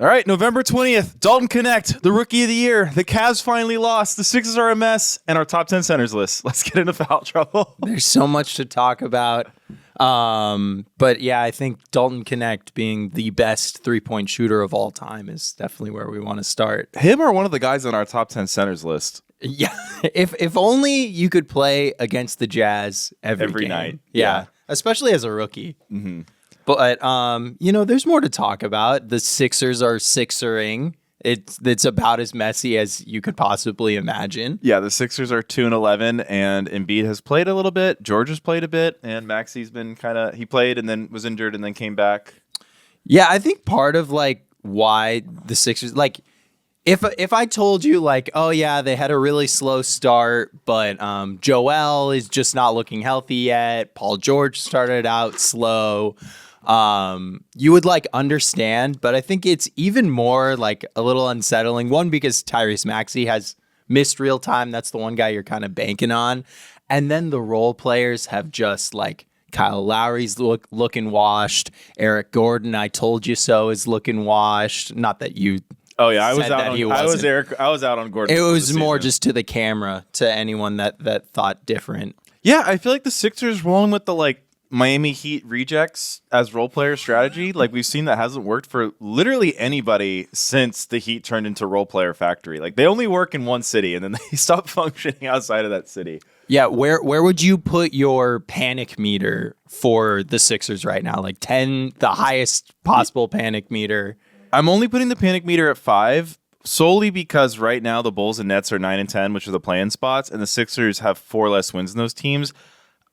All right, November 20th, Dalton Knecht, the Rookie of the Year. The Cavs finally lost. The Sixers are a mess, and our top 10 centers list. Let's get into foul trouble. There's so much to talk about. But yeah, I think Dalton Knecht being the best three-point shooter of all time is definitely where we want to start. Him or one of the guys on our top 10 centers list. Yeah, if only you could play against the Jazz every night. Yeah, especially as a rookie. Mm-hmm. But there's more to talk about. The Sixers are Sixering. It's about as messy as you could possibly imagine. Yeah, the Sixers are 2-11, and Embiid has played a little bit. George has played a bit, and Maxi's been he played and then was injured and then came back. Yeah, I think part of why the Sixers if I told you oh yeah, they had a really slow start, but Joel is just not looking healthy yet. Paul George started out slow. You would understand, but I think it's even more a little unsettling. One, because Tyrese Maxey has missed real time. That's the one guy you're kind of banking on. And then the role players have just Kyle Lowry's looking washed. Eric Gordon, I told you so, is looking washed. Not that you. Oh yeah, I was out on Gordon. It was more just to the camera, to anyone that thought different. Yeah, I feel like the Sixers rolling with the Miami Heat rejects as role player strategy. We've seen that hasn't worked for literally anybody since the Heat turned into role player factory. They only work in one city and then they stop functioning outside of that city. Yeah, where would you put your panic meter for the Sixers right now? 10, the highest possible panic meter. I'm only putting the panic meter at 5 solely because right now the Bulls and Nets are 9 and 10, which are the play-in spots, and the Sixers have 4 less wins in those teams.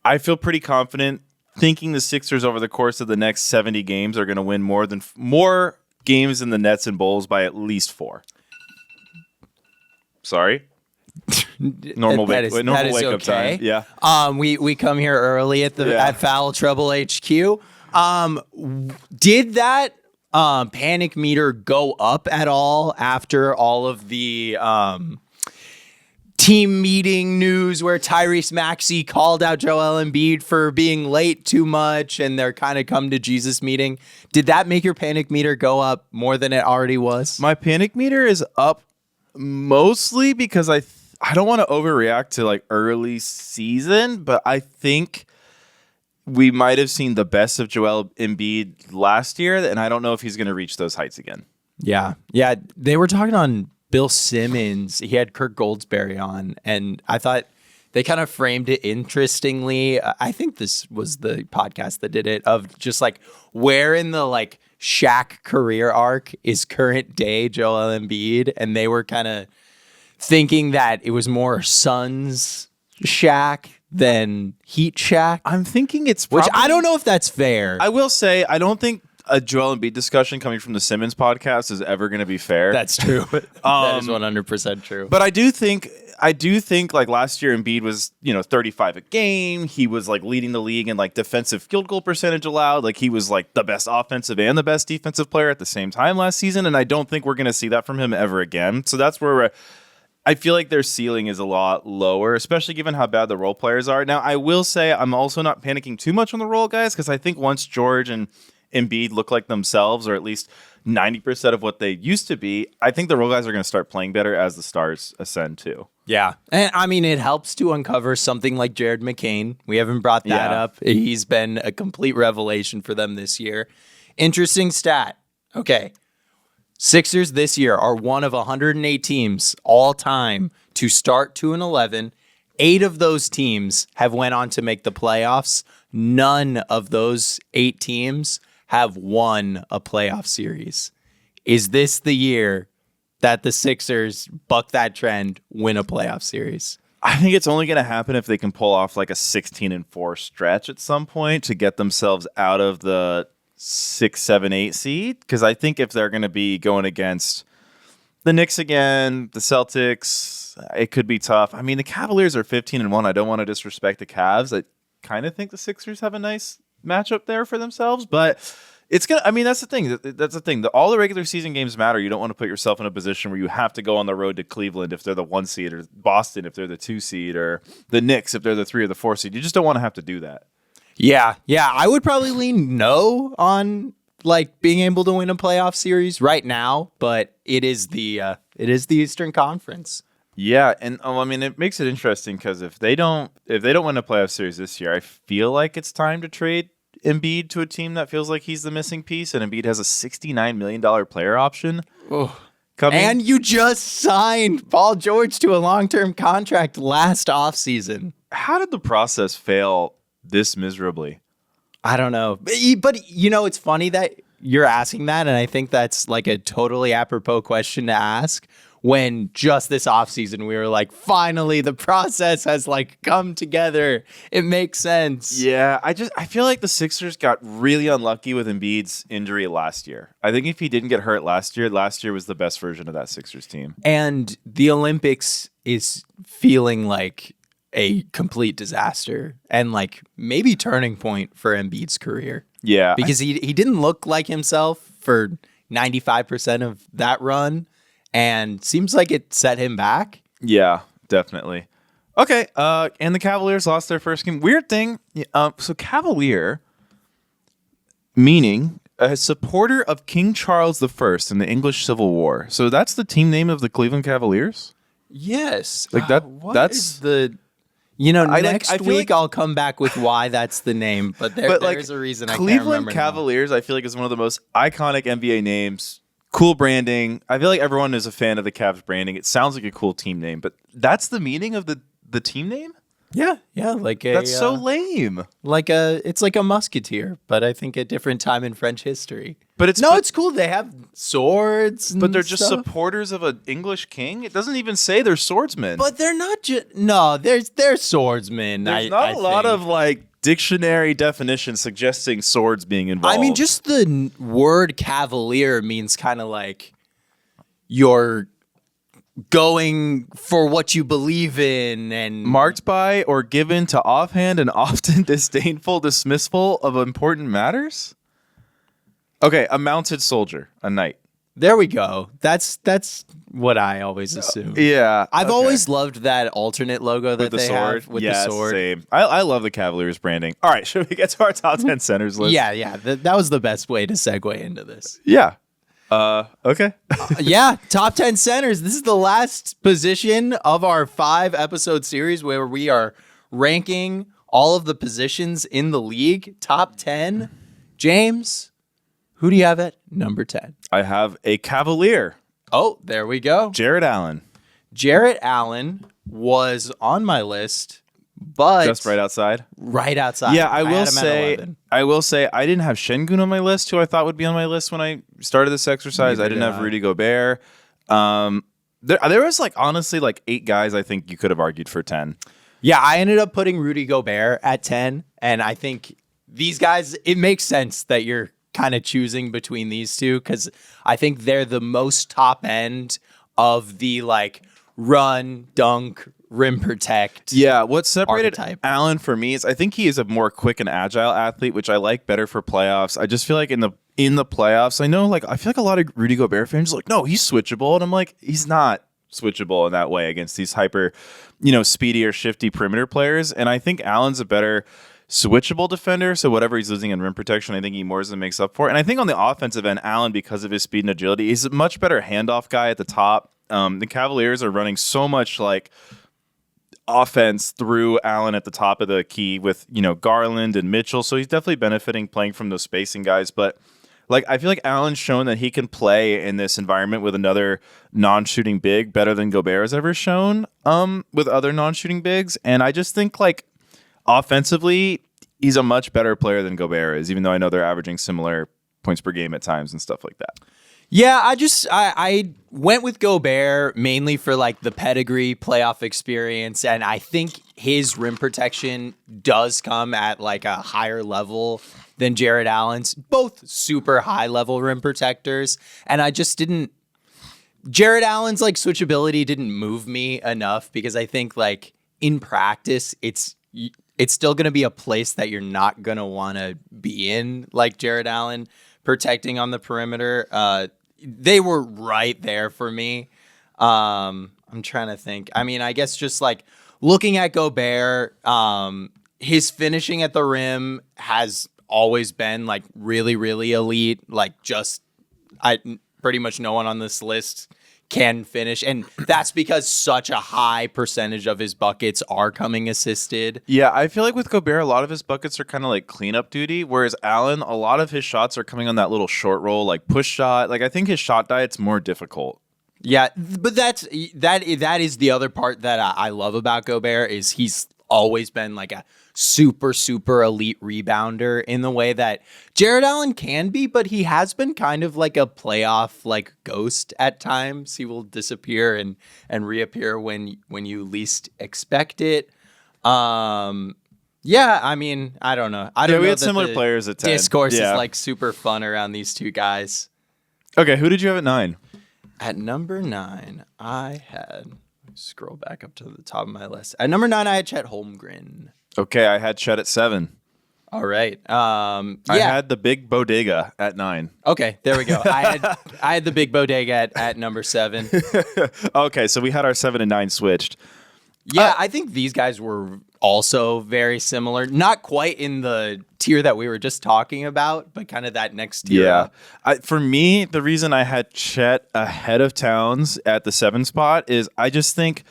I feel pretty confident thinking the Sixers over the course of the next 70 games are going to win more games than the Nets and Bulls by at least 4. Sorry. Normal wake up time. Yeah. We come here early at Foul Trouble HQ. Did that panic meter go up at all after all of the team meeting news where Tyrese Maxey called out Joel Embiid for being late too much and their kind of come to Jesus meeting? Did that make your panic meter go up more than it already was? My panic meter is up mostly because I don't want to overreact to early season, but I think we might have seen the best of Joel Embiid last year, and I don't know if he's going to reach those heights again. Yeah. They were talking on Bill Simmons. He had Kirk Goldsberry on, and I thought they kind of framed it interestingly. I think this was the podcast that did it, of just where in the Shaq career arc is current day Joel Embiid, and they were kind of thinking that it was more Suns Shaq than Heat Shaq. I'm thinking it's which I don't know if that's fair. I will say I don't think a Joel Embiid discussion coming from the Simmons podcast is ever going to be fair. That's true. That is 100% true. But I do think last year Embiid was 35 a game. He was leading the league in defensive field goal percentage allowed. He was the best offensive and the best defensive player at the same time last season. And I don't think we're going to see that from him ever again. So that's where I feel like their ceiling is a lot lower, especially given how bad the role players are. Now, I will say I'm also not panicking too much on the role guys because I think once George and Embiid look like themselves, or at least 90% of what they used to be, I think the role guys are going to start playing better as the stars ascend too. Yeah. And I mean, it helps to uncover something like Jared McCain. We haven't brought that up. He's been a complete revelation for them this year. Interesting stat. Okay. Sixers this year are one of 108 teams all time to start 2-11. 8 of those teams have went on to make the playoffs. None of those 8 teams have won a playoff series. Is this the year that the Sixers buck that trend, win a playoff series? I think it's only going to happen if they can pull off a 16-4 stretch at some point to get themselves out of the 6, 7, 8 seed, because I think if they're going to be going against the Knicks again, the Celtics, it could be tough. I mean, the Cavaliers are 15-1. I don't want to disrespect the Cavs. I kind of think the Sixers have a nice matchup there for themselves, but it's gonna. I mean, that's the thing. That's the thing. All the regular season games matter. You don't want to put yourself in a position where you have to go on the road to Cleveland if they're the 1 seed, or Boston if they're the 2 seed, or the Knicks if they're the 3 or the 4 seed. You just don't want to have to do that. Yeah. I would probably lean no on like being able to win a playoff series right now, but it is the Eastern Conference. Yeah, and I mean, it makes it interesting because if they don't win a playoff series this year, I feel like it's time to trade Embiid to a team that feels like he's the missing piece, and Embiid has a $69 million player option. Coming. And you just signed Paul George to a long-term contract last offseason. How did the process fail this miserably? I don't know. But it's funny that you're asking that, and I think that's like a totally apropos question to ask when just this offseason we were like, finally, the process has like come together. It makes sense. Yeah, I feel like the Sixers got really unlucky with Embiid's injury last year. I think if he didn't get hurt last year was the best version of that Sixers team. And the Olympics is feeling like a complete disaster and like maybe turning point for Embiid's career. Yeah. Because he didn't look like himself for 95% of that run. And seems like it set him back. Yeah, definitely. Okay, and the Cavaliers lost their first game. Weird thing. So Cavalier, meaning a supporter of King Charles I in the English Civil War. So that's the team name of the Cleveland Cavaliers? Yes. Like that's the... next week I'll come back with why that's the name. But there's a reason I can't remember. Cleveland Cavaliers, I feel like, is one of the most iconic NBA names. Cool branding. I feel like everyone is a fan of the Cavs branding. It sounds like a cool team name, but that's the meaning of the team name? Yeah. That's so lame. It's like a musketeer, but I think a different time in French history. But it's cool. They have swords, but they're just supporters of an English king. It doesn't even say they're swordsmen. But they're not just they're swordsmen. There's not a lot of like dictionary definition suggesting swords being involved. I mean, just the word cavalier means kind of like you're going for what you believe in and marked by or given to offhand and often disdainful dismissal of important matters. Okay, a mounted soldier, a knight. There we go. That's what I always assume. Yeah. I've always loved that alternate logo that they have with the sword. Same. I love the Cavaliers branding. All right, should we get to our top 10 centers list? Yeah. That was the best way to segue into this. Yeah. Okay. Yeah, top 10 centers. This is the last position of our 5-episode series where we are ranking all of the positions in the league. Top 10. James, who do you have at number 10? I have a Cavalier. Oh, there we go. Jarrett Allen. Jarrett Allen was on my list, but just right outside. Right outside. Yeah, I will say I didn't have Şengün on my list, who I thought would be on my list when I started this exercise. I didn't have Rudy Gobert. There was honestly 8 guys I think you could have argued for 10. Yeah, I ended up putting Rudy Gobert at 10, and I think these guys, it makes sense that you're kind of choosing between these two because I think they're the most top end of the run, dunk, rim protect. Yeah, what separated archetype. Allen for me is I think he is a more quick and agile athlete, which I like better for playoffs. I just feel like in the playoffs, I know I feel like a lot of Rudy Gobert fans are like, no, he's switchable, and I'm like, he's not switchable in that way against these hyper, speedy or shifty perimeter players. And I think Allen's a better switchable defender, so whatever he's losing in rim protection, I think he more than makes up for. And I think on the offensive end, Allen, because of his speed and agility, he's a much better handoff guy at the top. The Cavaliers are running so much offense through Allen at the top of the key with Garland and Mitchell, so he's definitely benefiting playing from those spacing guys. But I feel like Allen's shown that he can play in this environment with another non-shooting big better than Gobert has ever shown with other non-shooting bigs. And I just think offensively, he's a much better player than Gobert is, even though I know they're averaging similar points per game at times and stuff like that. Yeah, I went with Gobert mainly for the pedigree playoff experience, and I think his rim protection does come at a higher level than Jarrett Allen's. Both super high level rim protectors, and I just didn't. Jarrett Allen's switchability didn't move me enough because I think in practice it's still going to be a place that you're not going to want to be in, Jarrett Allen protecting on the perimeter. They were right there for me. I'm trying to think. I mean, I guess just looking at Gobert, his finishing at the rim has always been like really, really elite. Like pretty much no one on this list can finish. And that's because such a high percentage of his buckets are coming assisted. Yeah, I feel like with Gobert, a lot of his buckets are kind of like cleanup duty, whereas Allen, a lot of his shots are coming on that little short roll, like push shot. Like I think his shot diet's more difficult. Yeah, but that is the other part that I love about Gobert is he's always been like a super, super elite rebounder in the way that Jarrett Allen can be, but he has been kind of like a playoff like ghost at times. He will disappear and reappear when you least expect it. Yeah, I mean, I don't know. I don't know. We had similar players at 10. Discourse is like super fun around these two guys. Okay, who did you have at 9? At number 9, I had scroll back up to the top of my list. At number 9, I had Chet Holmgren. Okay, I had Chet at 7. All right. I had the big bodega at 9. Okay, there we go. I had the big bodega at number 7. Okay, so we had our 7 and 9 switched. Yeah, I think these guys were also very similar. Not quite in the tier that we were just talking about, but kind of that next tier. Yeah. For me, the reason I had Chet ahead of Towns at the 7 spot is I just think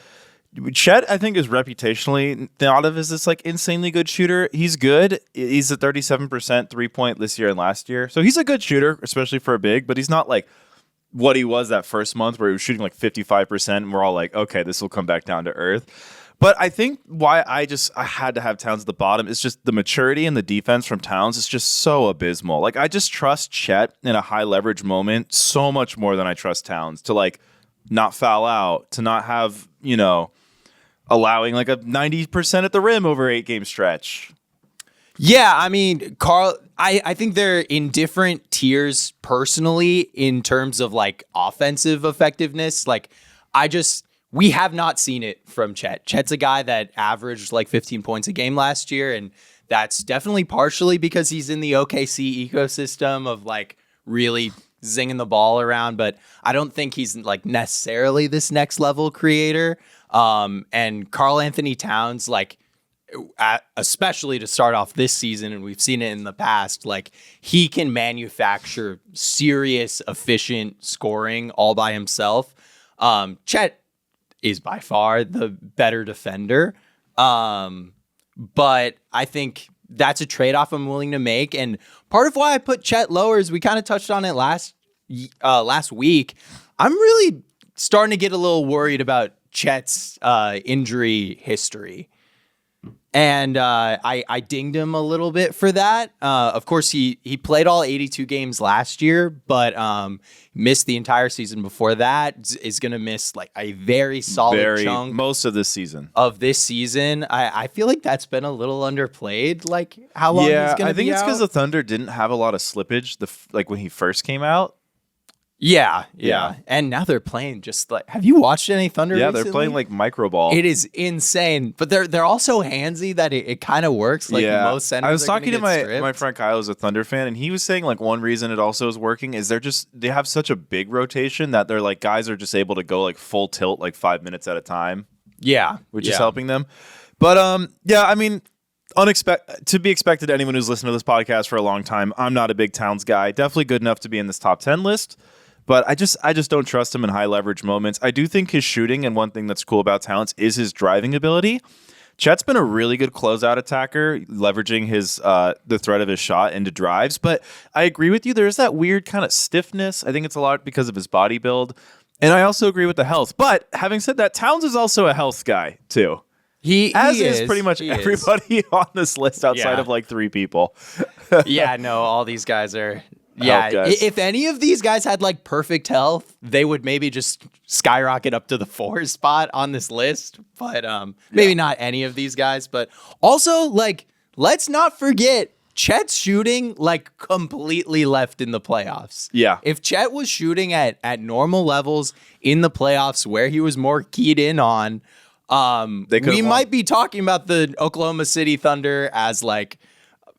Chet, I think, is reputationally thought of as this like insanely good shooter. He's good. He's a 37% 3-point this year and last year. So he's a good shooter, especially for a big, but he's not like what he was that first month where he was shooting like 55%. And we're all like, okay, this will come back down to earth. But I think why I had to have Towns at the bottom is just the maturity and the defense from Towns is just so abysmal. Like I just trust Chet in a high leverage moment so much more than I trust Towns to like not foul out, to not have, allowing like a 90% at the rim over 8-game stretch. Yeah, I mean, Carl, I think they're in different tiers personally in terms of like offensive effectiveness. Like we have not seen it from Chet. Chet's a guy that averaged like 15 points a game last year, and that's definitely partially because he's in the OKC ecosystem of like really zinging the ball around, but I don't think he's like necessarily this next level creator. And Karl Anthony Towns, like especially to start off this season, and we've seen it in the past, like he can manufacture serious, efficient scoring all by himself. Chet is by far the better defender. But I think that's a trade-off I'm willing to make. And part of why I put Chet lower is we kind of touched on it last week. I'm really starting to get a little worried about Chet's injury history. And I dinged him a little bit for that. Of course, he played all 82 games last year, but missed the entire season before that. Is going to miss like a very solid chunk. Most of this season. I feel like that's been a little underplayed. Like how long he's going to be out? I think it's because the Thunder didn't have a lot of slippage like when he first came out. Yeah. And now they're playing just like. Have you watched any Thunder? Yeah, recently? They're playing like micro ball. It is insane, but they're also handsy that it kind of works. Like most centers. I was talking to my friend Kyle, who's a Thunder fan, and he was saying like one reason it also is working is they have such a big rotation that they're like guys are just able to go like full tilt like 5 minutes at a time. Yeah, which is helping them. But I mean. To be expected to anyone who's listened to this podcast for a long time. I'm not a big Towns guy. Definitely good enough to be in this top 10 list. But I just don't trust him in high leverage moments. I do think his shooting, and one thing that's cool about Towns is his driving ability. Chet's been a really good closeout attacker, leveraging his the threat of his shot into drives. But I agree with you. There's that weird kind of stiffness. I think it's a lot because of his body build. And I also agree with the health. But having said that, Towns is also a health guy, too. He is pretty much everybody on this list outside of like 3 people. Yeah, no, all these guys are... Yeah, if any of these guys had like perfect health, they would maybe just skyrocket up to the 4 spot on this list. But maybe not any of these guys. But also, like, let's not forget Chet's shooting like completely left in the playoffs. Yeah. If Chet was shooting at normal levels in the playoffs where he was more keyed in on, we might be talking about the Oklahoma City Thunder as like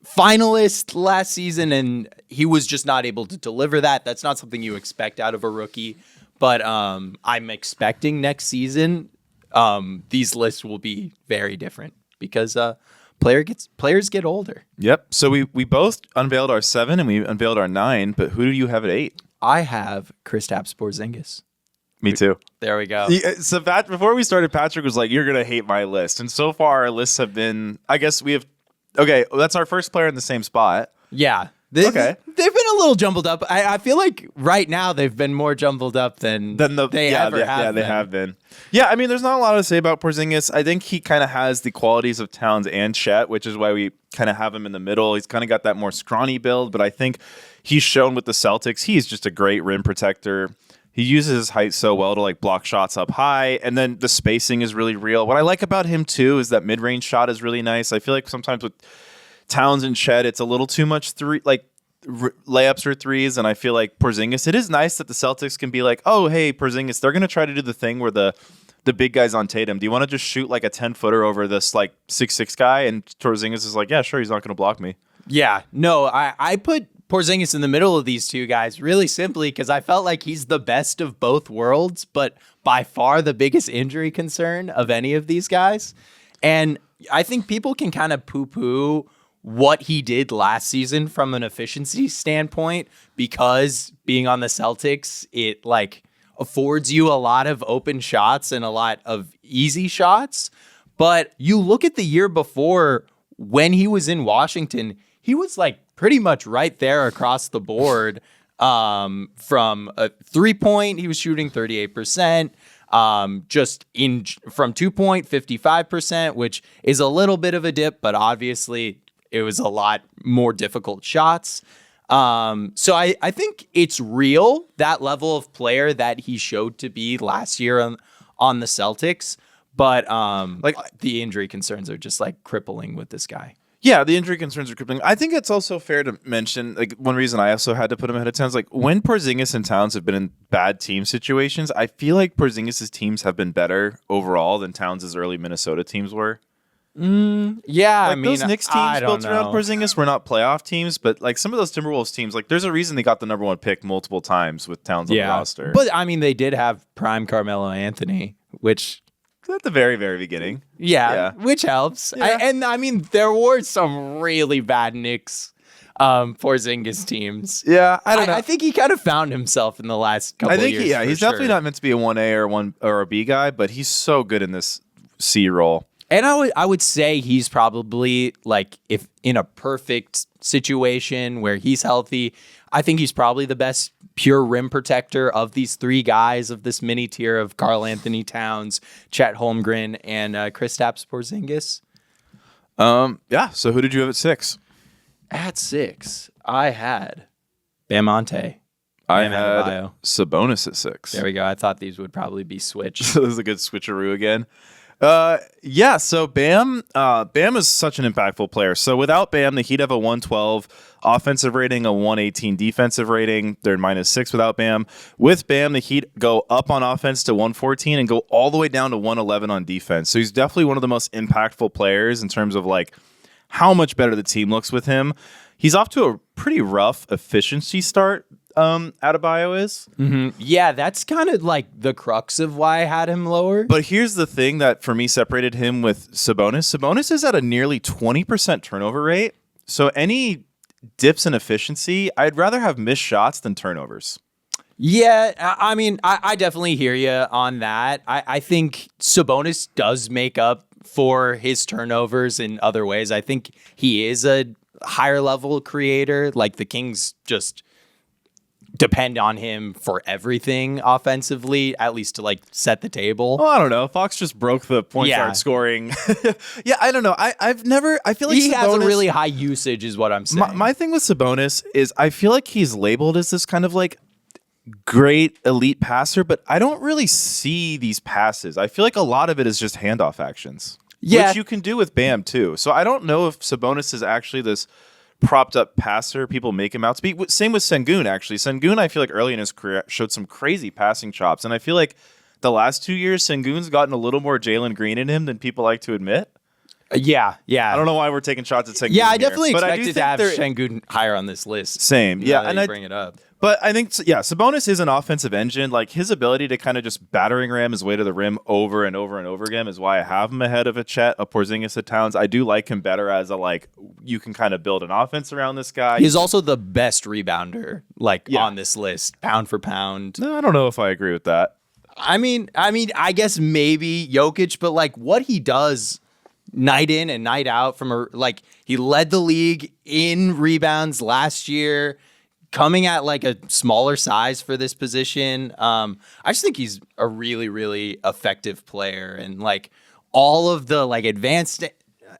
finalist last season, and he was just not able to deliver that. That's not something you expect out of a rookie. But I'm expecting next season these lists will be very different because players get older. Yep. So we both unveiled our 7 and we unveiled our 9, but who do you have at 8? I have Kristaps Porzingis. Me too. There we go. So before we started, Patrick was like, "You're gonna hate my list," and so far our lists have been. I guess we have. Okay, that's our first player in the same spot. Yeah. They've been a little jumbled up. I feel like right now they've been more jumbled up than they ever have been. Yeah, they have been. Yeah, I mean, there's not a lot to say about Porzingis. I think he kind of has the qualities of Towns and Chet, which is why we kind of have him in the middle. He's kind of got that more scrawny build, but I think he's shown with the Celtics, he's just a great rim protector. He uses his height so well to like block shots up high, and then the spacing is really real. What I like about him too is that mid-range shot is really nice. I feel like sometimes with Towns and Chet, it's a little too much layups or threes, and I feel like Porzingis, it is nice that the Celtics can be like, oh, hey, Porzingis, they're going to try to do the thing where the big guy's on Tatum. Do you want to just shoot like a 10-footer over this like 6'6" guy? And Porzingis is like, yeah, sure, he's not going to block me. Yeah, no, I put Porzingis in the middle of these two guys really simply because I felt like he's the best of both worlds, but by far the biggest injury concern of any of these guys. And I think people can kind of poo-poo what he did last season from an efficiency standpoint because being on the Celtics, it like affords you a lot of open shots and a lot of easy shots. But you look at the year before when he was in Washington, he was like pretty much right there across the board. From a 3-point, he was shooting 38%. From 2-point, 55%, which is a little bit of a dip, but obviously it was a lot more difficult shots. So I think it's real, that level of player that he showed to be last year on the Celtics. But the injury concerns are just like crippling with this guy. Yeah, the injury concerns are crippling. I think it's also fair to mention, like, one reason I also had to put him ahead of Towns, like, when Porzingis and Towns have been in bad team situations, I feel like Porzingis' teams have been better overall than Towns' early Minnesota teams were. Yeah, like, I mean, those Knicks teams built around Porzingis were not playoff teams, but like some of those Timberwolves teams, like there's a reason they got the number 1 pick multiple times with Towns on the roster. But I mean, they did have prime Carmelo Anthony, which at the very, very beginning. Yeah. Which helps. Yeah. I mean, there were some really bad Knicks Porzingis teams. Yeah, I don't know. I think he kind of found himself in the last couple of years. He's definitely not meant to be a 1A or a B guy, but he's so good in this C role. And I would say he's probably like, if in a perfect situation where he's healthy, I think he's probably the best pure rim protector of these 3 guys of this mini tier of Karl Anthony Towns, Chet Holmgren, and Kristaps Porzingis. Yeah. So who did you have at 6? At 6, I had Bamante. I had Adebayo. Sabonis at 6. There we go. I thought these would probably be switched. So this is a good switcheroo again. So Bam is such an impactful player. So without Bam, the Heat have a 112 offensive rating, a 118 defensive rating. They're -6 without Bam. With Bam, the Heat go up on offense to 114 and go all the way down to 111 on defense. So he's definitely one of the most impactful players in terms of like how much better the team looks with him. He's off to a pretty rough efficiency start. Adebayo is. Mm-hmm. Yeah, that's kind of like the crux of why I had him lower. But here's the thing that for me separated him with Sabonis. Sabonis is at a nearly 20% turnover rate. So any dips in efficiency, I'd rather have missed shots than turnovers. Yeah, I mean, I definitely hear you on that. I think Sabonis does make up for his turnovers in other ways. I think he is a higher level creator. Like the Kings just depend on him for everything offensively, at least to like set the table. Well, I don't know. Fox just broke the point guard scoring. Yeah, I don't know. I feel like he Sabonis has a really high usage is what I'm saying. My thing with Sabonis is I feel like he's labeled as this kind of like great elite passer, but I don't really see these passes. I feel like a lot of it is just handoff actions. Yeah. Which you can do with Bam too. So I don't know if Sabonis is actually this propped up passer people make him out to be. Same with Sengun, actually. Sengun, I feel like early in his career showed some crazy passing chops. And I feel like the last 2 years, Sengun's gotten a little more Jalen Green in him than people like to admit. Yeah. I don't know why we're taking shots at Sengun. Yeah, I definitely expected to have Sengun higher on this list. Same. Yeah. And I bring it up. But I think, yeah, Sabonis is an offensive engine. Like, his ability to kind of just battering ram his way to the rim over and over and over again is why I have him ahead of a Chet, a Porzingis, a Towns. I do like him better as a, like, you can kind of build an offense around this guy. He's also the best rebounder, on this list, pound for pound. No, I don't know if I agree with that. I mean, I guess maybe Jokic, but like what he does night in and night out he led the league in rebounds last year, coming at like a smaller size for this position. I just think he's a really, really effective player, and like all of the like advanced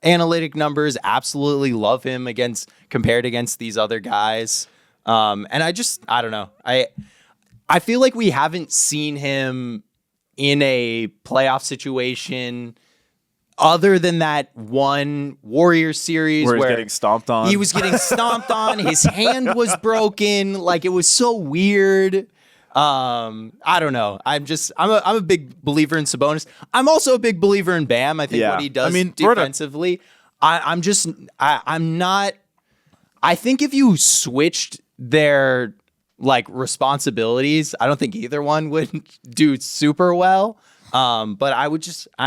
analytic numbers absolutely love him compared against these other guys. And I don't know. I feel like we haven't seen him in a playoff situation other than that one Warriors series where he's getting stomped on. He was getting stomped on. His hand was broken. Like, it was so weird. I don't know. I'm a big believer in Sabonis. I'm also a big believer in Bam. I think what he does defensively. I'm not. I think if you switched their like responsibilities, I don't think either one would do super well. But I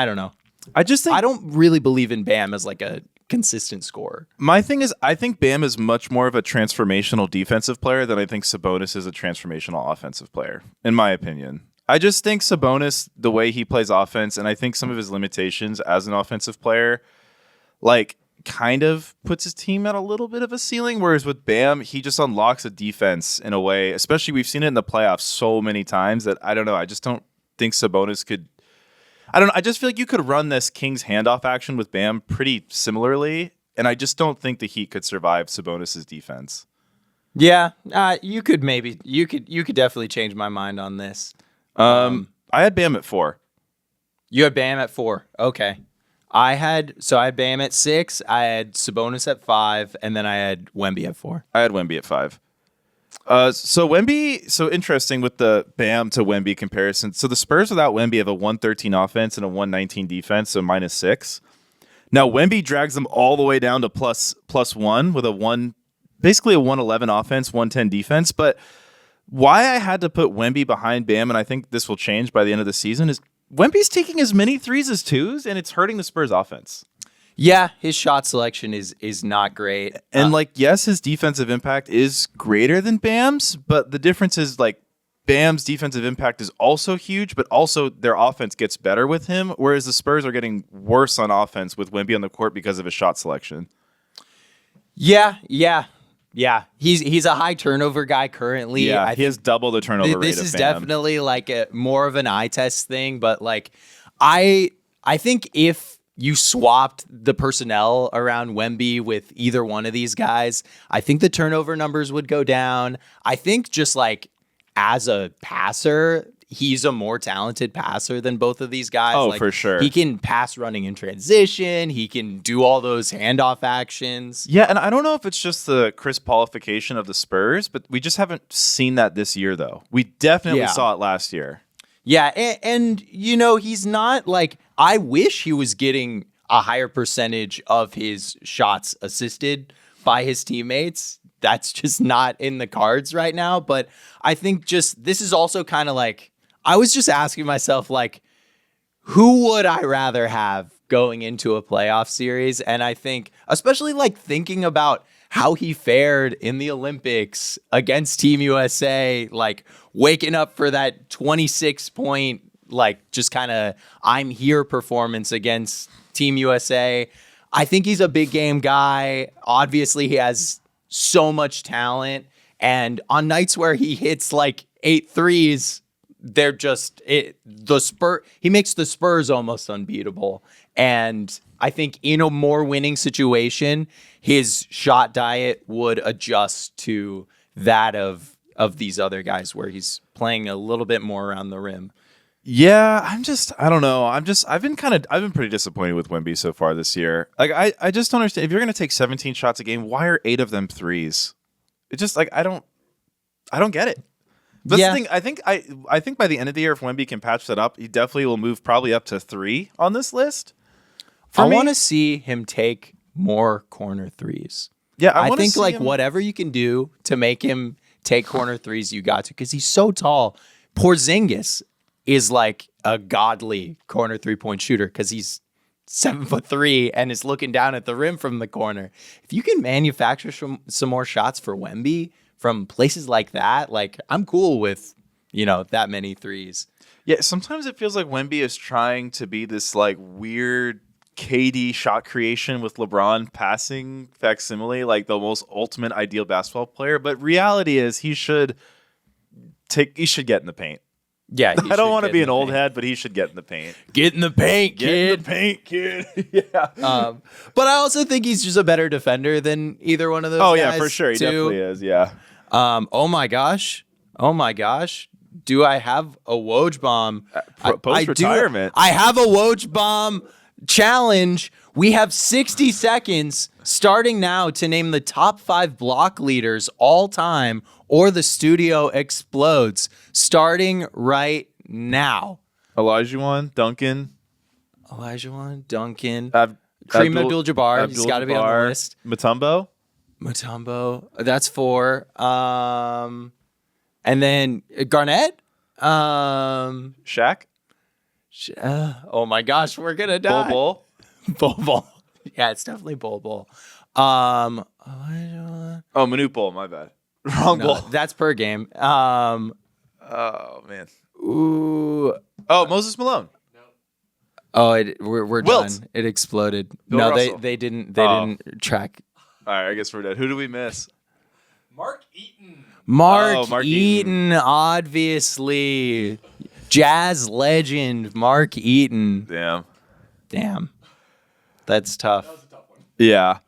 don't know. I don't really believe in Bam as like a consistent scorer. My thing is, I think Bam is much more of a transformational defensive player than I think Sabonis is a transformational offensive player, in my opinion. I just think Sabonis, the way he plays offense, and I think some of his limitations as an offensive player, like, kind of puts his team at a little bit of a ceiling, whereas with Bam, he just unlocks a defense in a way, especially we've seen it in the playoffs so many times that I don't know. I just don't think Sabonis could. I don't know. I just feel like you could run this Kings handoff action with Bam pretty similarly, and I just don't think the Heat could survive Sabonis' defense. Yeah, you could definitely change my mind on this. I had Bam at 4. You had Bam at 4. Okay. I had Bam at 6. I had Sabonis at 5, and then I had Wemby at 4. I had Wemby at 5. So Wemby, so interesting with the Bam to Wemby comparison. So the Spurs without Wemby have a 113 offense and a 119 defense, so -6. Now Wemby drags them all the way down to +1 with basically a 111 offense, 110 defense. But why I had to put Wemby behind Bam, and I think this will change by the end of the season, is Wemby's taking as many threes as twos, and it's hurting the Spurs offense. Yeah, his shot selection is not great. And yes, his defensive impact is greater than Bam's, but the difference is like Bam's defensive impact is also huge, but also their offense gets better with him, whereas the Spurs are getting worse on offense with Wemby on the court because of his shot selection. Yeah. He's a high turnover guy currently. Yeah, he has double the turnover rate. This is definitely like more of an eye test thing, but like I think if you swapped the personnel around Wemby with either one of these guys, I think the turnover numbers would go down. I think just like as a passer, he's a more talented passer than both of these guys. Oh, like, for sure. He can pass running in transition. He can do all those handoff actions. Yeah, and I don't know if it's just the Chris Paulification of the Spurs, but we just haven't seen that this year, though. We definitely saw it last year. Yeah, and he's not like, I wish he was getting a higher percentage of his shots assisted by his teammates. That's just not in the cards right now. But I think this is also kind of like, I was just asking myself, like, who would I rather have going into a playoff series? And I think, especially like thinking about how he fared in the Olympics against Team USA, like waking up for that 26-point, like just kind of I'm here performance against Team USA. I think he's a big game guy. Obviously, he has so much talent. And on nights where he hits like 8 threes, they're he makes the Spurs almost unbeatable. And I think in a more winning situation, his shot diet would adjust to that of these other guys where he's playing a little bit more around the rim. Yeah, I don't know. I've been pretty disappointed with Wemby so far this year. Like, I just don't understand. If you're going to take 17 shots a game, why are 8 of them threes? It's just like, I don't get it. That's the thing. I think by the end of the year, if Wemby can patch that up, he definitely will move probably up to 3 on this list. I want to see him take more corner threes. Yeah, I think like whatever you can do to make him take corner threes, you got to, because he's so tall. Porzingis is like a godly corner 3-point shooter because he's 7'3" and is looking down at the rim from the corner. If you can manufacture some more shots for Wemby from places like that, like I'm cool with, that many threes. Yeah, sometimes it feels like Wemby is trying to be this like weird KD shot creation with LeBron passing facsimile, like the most ultimate ideal basketball player. But reality is he should get in the paint. Yeah, I don't want to be an old head, but he should get in the paint. Get in the paint, kid. Get in the paint, kid. Yeah. But I also think he's just a better defender than either one of those guys. Oh, yeah, for sure. He definitely is, yeah. Oh, my gosh. Do I have a Woj bomb? Post-retirement. I have a Woj bomb challenge. We have 60 seconds starting now to name the top 5 block leaders all time, or the studio explodes. Starting right now. Olajuwon, Duncan. Kareem Abdul-Jabbar. He's got to be on the list. Mutombo. That's 4. And then Garnett. Shaq. Oh my gosh, we're gonna die. Bol. Yeah, it's definitely Bol. Manute Bol. My bad. Wrong Bol. That's per game. Oh man. Ooh. Oh, Moses Malone. Oh, we're Wilt. done. It exploded. Bill no, Russell. they didn't track. All right, I guess we're dead. Who do we miss? Mark Eaton. Mark Mark Eaton, obviously. Jazz legend, Mark Eaton. Damn. That's tough. That was a tough one. Yeah.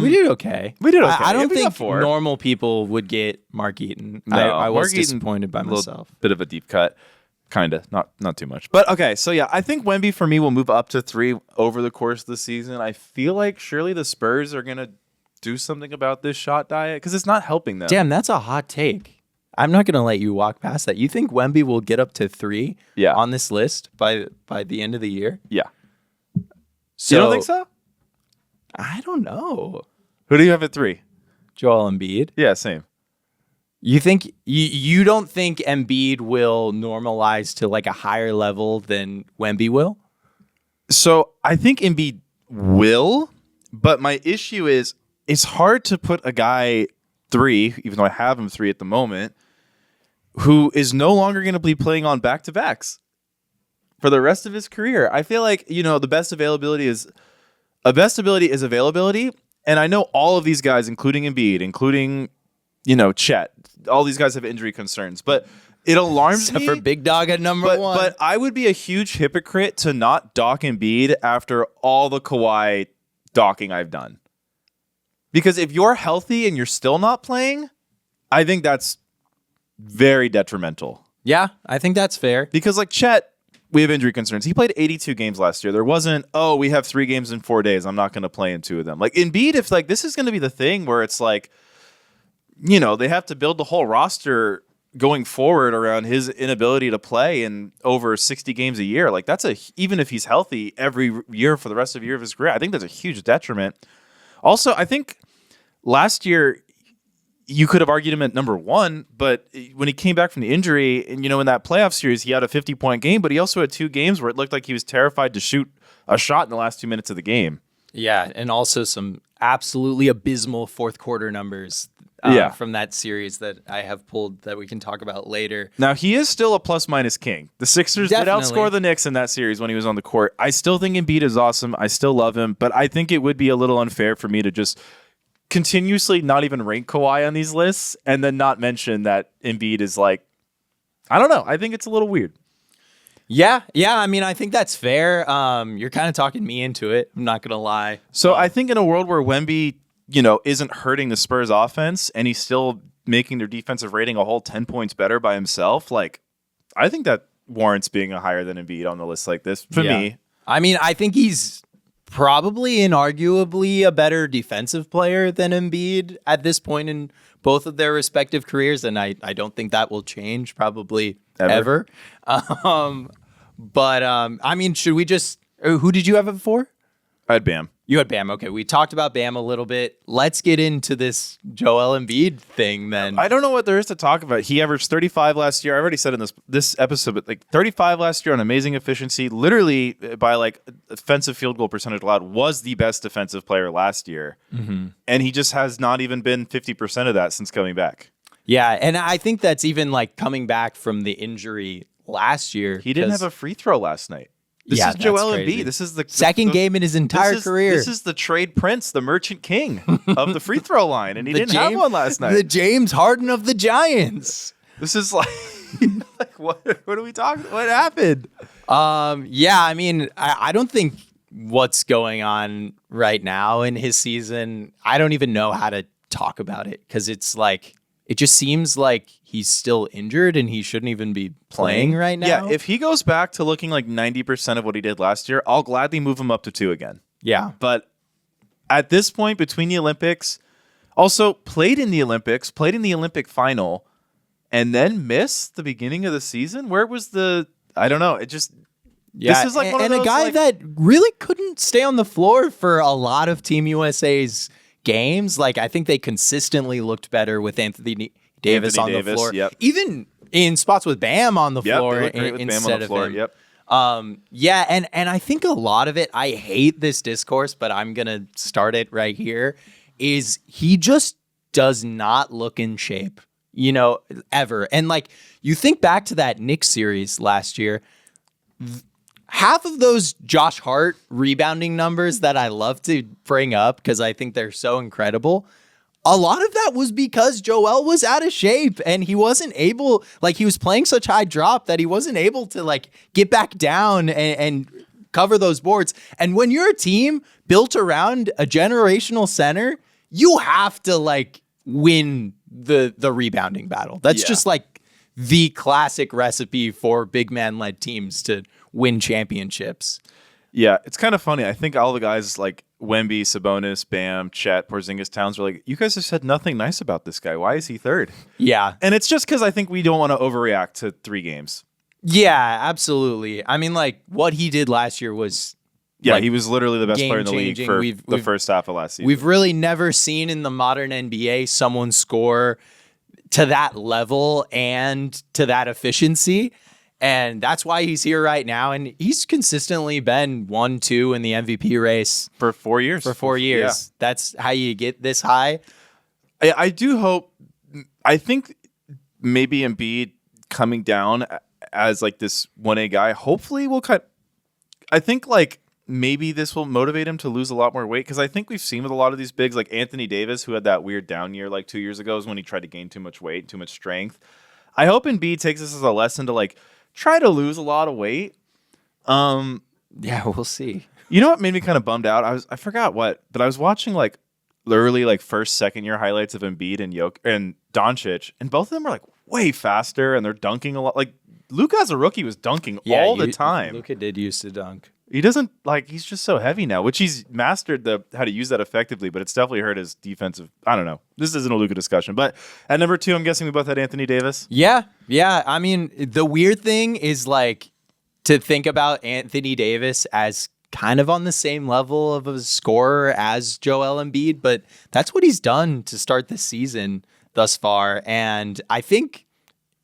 We did okay. I don't We got think 4. normal people would get Mark Eaton. No, I was Mark Eaton, disappointed by myself. Bit of a deep cut. Kind of. Not too much. But okay, so yeah, I think Wemby for me will move up to 3 over the course of the season. I feel like surely the Spurs are going to do something about this shot diet because it's not helping them. Damn, that's a hot take. I'm not going to let you walk past that. You think Wemby will get up to 3 on this list by the end of the year? Yeah. So, you don't think so? I don't know. Who do you have at 3? Joel Embiid. Yeah, same. You think you don't think Embiid will normalize to like a higher level than Wemby will? So I think Embiid will, but my issue is it's hard to put a guy 3, even though I have him 3 at the moment, who is no longer going to be playing on back-to-backs for the rest of his career. I feel like, the best availability is availability. And I know all of these guys, including Embiid, including, Chet, all these guys have injury concerns, but it alarms me. Except for Big Dog at number 1. But I would be a huge hypocrite to not dock Embiid after all the Kawhi docking I've done. Because if you're healthy and you're still not playing, I think that's very detrimental. Yeah, I think that's fair. Because like Chet, we have injury concerns. He played 82 games last year. There wasn't, we have 3 games in 4 days. I'm not going to play in 2 of them. Like Embiid, if like this is going to be the thing where it's like, they have to build the whole roster going forward around his inability to play in over 60 games a year. Like even if he's healthy every year for the rest of the year of his career, I think that's a huge detriment. Also, I think last year you could have argued him at number 1, but when he came back from the injury and, in that playoff series, he had a 50-point game, but he also had 2 games where it looked like he was terrified to shoot a shot in the last 2 minutes of the game. Yeah, and also some absolutely abysmal fourth quarter numbers from that series that I have pulled that we can talk about later. Now, he is still a plus-minus king. The Sixers did outscore the Knicks in that series when he was on the court. I still think Embiid is awesome. I still love him, but I think it would be a little unfair for me to just continuously not even rank Kawhi on these lists and then not mention that Embiid is like, I don't know. I think it's a little weird. Yeah. I mean, I think that's fair. You're kind of talking me into it. I'm not going to lie. So I think in a world where Wemby, isn't hurting the Spurs offense and he's still making their defensive rating a whole 10 points better by himself, like, I think that warrants being a higher than Embiid on the list like this for me. I mean, I think he's probably inarguably a better defensive player than Embiid at this point in both of their respective careers, and I don't think that will change probably ever. But I mean, should we just? Who did you have it for? I had Bam. You had Bam. Okay, we talked about Bam a little bit. Let's get into this Joel Embiid thing then. I don't know what there is to talk about. He averaged 35 last year. I already said in this episode, but like 35 last year on amazing efficiency. Literally by like offensive field goal percentage allowed was the best defensive player last year. Mm-hmm. And he just has not even been 50% of that since coming back. Yeah, and I think that's even like coming back from the injury last year. He didn't have a free throw last night. This is Joel Embiid. This is the second game in his entire career. This is the trade prince, the merchant king of the free throw line, and he didn't have one last night. The James Harden of the Giants. This is like what are we talking? What happened? Yeah, I mean, I don't think what's going on right now in his season, I don't even know how to talk about it because it's like it just seems like he's still injured and he shouldn't even be playing right now. Yeah, if he goes back to looking like 90% of what he did last year, I'll gladly move him up to 2 again. Yeah. But at this point, between the Olympics, also played in the Olympic final, and then missed the beginning of the season? Where was the... I don't know. It just... Yeah, this is like one of those, a guy that really couldn't stay on the floor for a lot of Team USA's games. Like, I think they consistently looked better with Anthony Davis on the floor. Yep. Even in spots with Bam on the floor instead of him. Yep. Yeah, and I think a lot of it, I hate this discourse, but I'm going to start it right here, is he just does not look in shape, ever. And like, you think back to that Knicks series last year, half of those Josh Hart rebounding numbers that I love to bring up because I think they're so incredible, a lot of that was because Joel was out of shape and he wasn't able, like he was playing such high drop that he wasn't able to like get back down and cover those boards. And when you're a team built around a generational center, you have to like win the rebounding battle. That's just like the classic recipe for big man led teams to win championships. Yeah, it's kind of funny. I think all the guys like Wemby, Sabonis, Bam, Chet, Porzingis, Towns are like, you guys have said nothing nice about this guy. Why is he third? Yeah. And it's just because I think we don't want to overreact to 3 games. Yeah, absolutely. I mean, like, what he did last year was... Yeah, he was literally the best player in the league for the first half of last season. We've really never seen in the modern NBA someone score to that level and to that efficiency. And that's why he's here right now. And he's consistently been 1-2 in the MVP race. For 4 years. For 4 years. Yeah. That's how you get this high. I do hope, I think maybe Embiid coming down as like this 1A guy, hopefully will cut. I think like maybe this will motivate him to lose a lot more weight. Because I think we've seen with a lot of these bigs, like Anthony Davis, who had that weird down year like 2 years ago, is when he tried to gain too much weight, too much strength. I hope Embiid takes this as a lesson to like, try to lose a lot of weight. Yeah, we'll see. You know what made me kind of bummed out? I forgot what, but I was watching like early like first, second year highlights of Embiid and Doncic, and both of them are like way faster and they're dunking a lot. Like Luka as a rookie was dunking all the time. Luka did used to dunk. He doesn't like he's just so heavy now, which he's mastered how to use that effectively, but it's definitely hurt his defensive. I don't know. This isn't a Luka discussion, but at number 2, I'm guessing we both had Anthony Davis. Yeah. I mean, the weird thing is like to think about Anthony Davis as kind of on the same level of a scorer as Joel Embiid, but that's what he's done to start the season thus far. And I think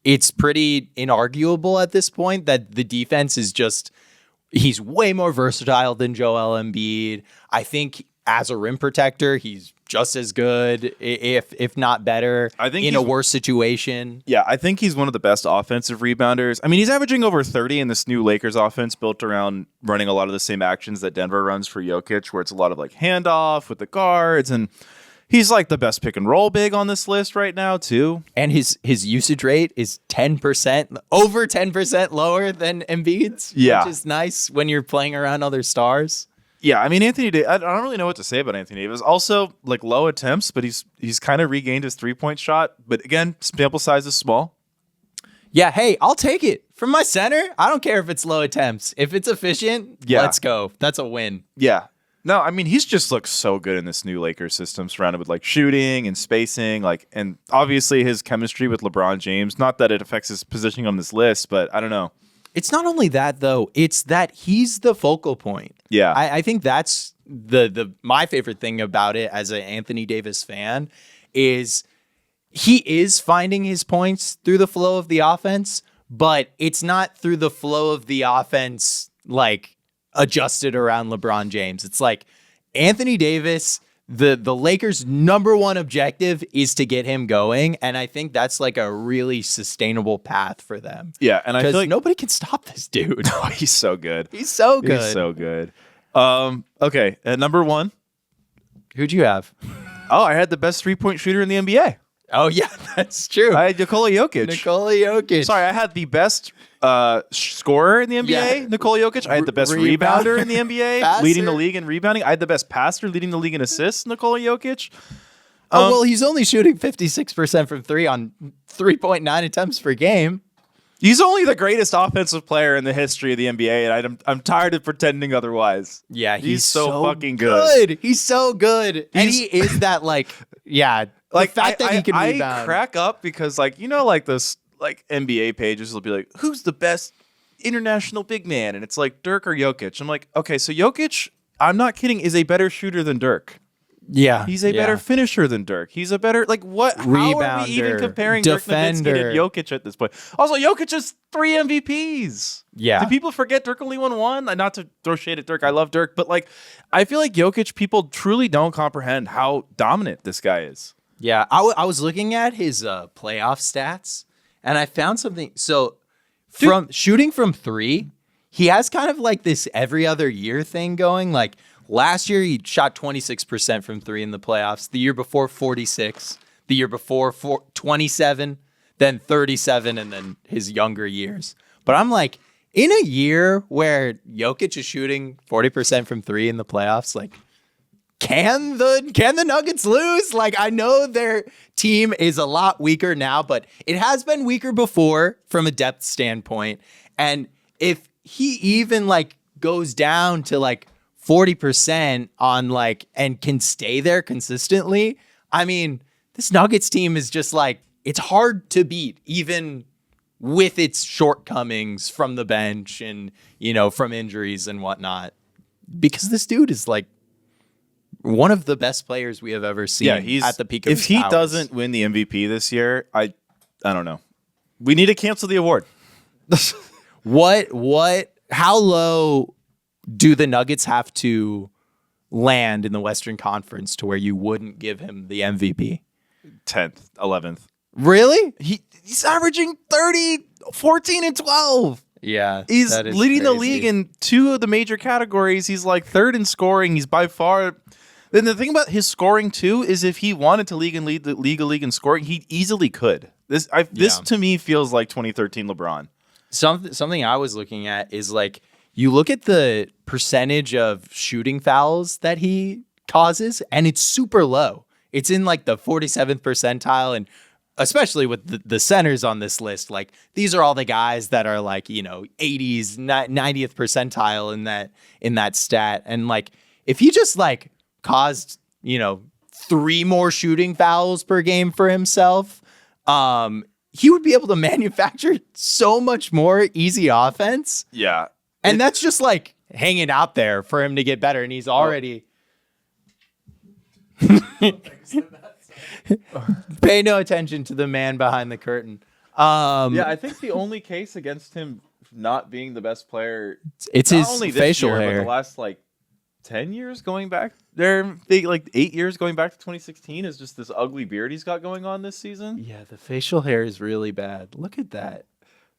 it's pretty inarguable at this point that the defense is just, he's way more versatile than Joel Embiid. I think as a rim protector, he's just as good, if not better, I think in a worse situation. Yeah, I think he's one of the best offensive rebounders. I mean, he's averaging over 30 in this new Lakers offense built around running a lot of the same actions that Denver runs for Jokic, where it's a lot of like handoff with the guards, and he's like the best pick and roll big on this list right now, too. And his usage rate is 10%, over 10% lower than Embiid's, which is nice when you're playing around other stars. Yeah, I mean, Anthony Davis, I don't really know what to say about Anthony Davis. Also, like low attempts, but he's kind of regained his 3-point shot. But again, sample size is small. Yeah, hey, I'll take it. From my center, I don't care if it's low attempts. If it's efficient, let's go. That's a win. Yeah. No, I mean, he's just looks so good in this new Lakers system, surrounded with like shooting and spacing, and obviously his chemistry with LeBron James. Not that it affects his positioning on this list, but I don't know. It's not only that though; it's that he's the focal point. Yeah, I think that's my favorite thing about it as an Anthony Davis fan is he is finding his points through the flow of the offense, but it's not through the flow of the offense like adjusted around LeBron James. It's like Anthony Davis, the Lakers' number one objective is to get him going, and I think that's like a really sustainable path for them. Yeah, and I feel like nobody can stop this dude. Oh, he's so good. He's so good. He's so good. Okay, at number 1. Who'd you have? Oh, I had the best 3-point shooter in the NBA. Oh, yeah, that's true. I had Nikola Jokic. Nikola Jokic. Sorry, I had the best scorer in the NBA, Yeah. Nikola Jokic. I had the best rebounder in the NBA, Passer. leading the league in rebounding. I had the best passer, leading the league in assists, Nikola Jokic. Well, he's only shooting 56% from 3 on 3.9 attempts per game. He's only the greatest offensive player in the history of the NBA, and I'm tired of pretending otherwise. Yeah, he's so fucking good. He's so good. And he is that, like, yeah, Like the fact that he can rebound. I crack up because, like, like this, like NBA pages will be like, "Who's the best international big man?" And it's like Dirk or Jokic. I'm like, okay, so Jokic, I'm not kidding, is a better shooter than Dirk. Yeah, He's a better finisher than Dirk. He's a better, like, what? How are we even Rebounder, comparing Dirk defender. Nowitzki to Jokic at this point? Also, Jokic has 3 MVPs. Yeah. Do people forget Dirk only won 1? Not to throw shade at Dirk. I love Dirk. But, like, I feel like Jokic, people truly don't comprehend how dominant this guy is. Yeah, I was looking at his playoff stats, and I found something. So, from shooting from 3, he has kind of like this every other year thing going. Like, last year, he shot 26% from 3 in the playoffs. The year before, 46. The year before, 27. Then 37, and then his younger years. But I'm like, in a year where Jokic is shooting 40% from 3 in the playoffs, like, can the Nuggets lose? Like, I know their team is a lot weaker now, but it has been weaker before from a depth standpoint. And if he even like goes down to like 40% on like and can stay there consistently, I mean, this Nuggets team is just like, it's hard to beat even with its shortcomings from the bench and, from injuries and whatnot, because this dude is like one of the best players we have ever seen. Yeah, he's at the peak of if his he powers. doesn't win the MVP this year, I don't know. We need to cancel the award. How low do the Nuggets have to land in the Western Conference to where you wouldn't give him the MVP? 10th, 11th. Really? He's averaging 30, 14, and 12. Yeah. He's that is leading the crazy. league in 2 of the major categories. He's like 3rd in scoring. He's by far. Then the thing about his scoring too is if he wanted to lead the league in scoring, he easily could. This to me feels like 2013 LeBron. Something I was looking at is like, you look at the percentage of shooting fouls that he causes, and it's super low. It's in like the 47th percentile, and especially with the centers on this list, like these are all the guys that are like, 80s, 90th percentile in that stat. And like, if he just like caused, 3 more shooting fouls per game for himself, he would be able to manufacture so much more easy offense. Yeah. And that's just like hanging out there for him to get better. And he's already pay no attention to the man behind the curtain. Yeah, I think the only case against him not being the best player, it's not his only this facial year, hair. but the last like 10 years going back there, like 8 years going back to 2016 is just this ugly beard he's got going on this season. Yeah, the facial hair is really bad. Look at that.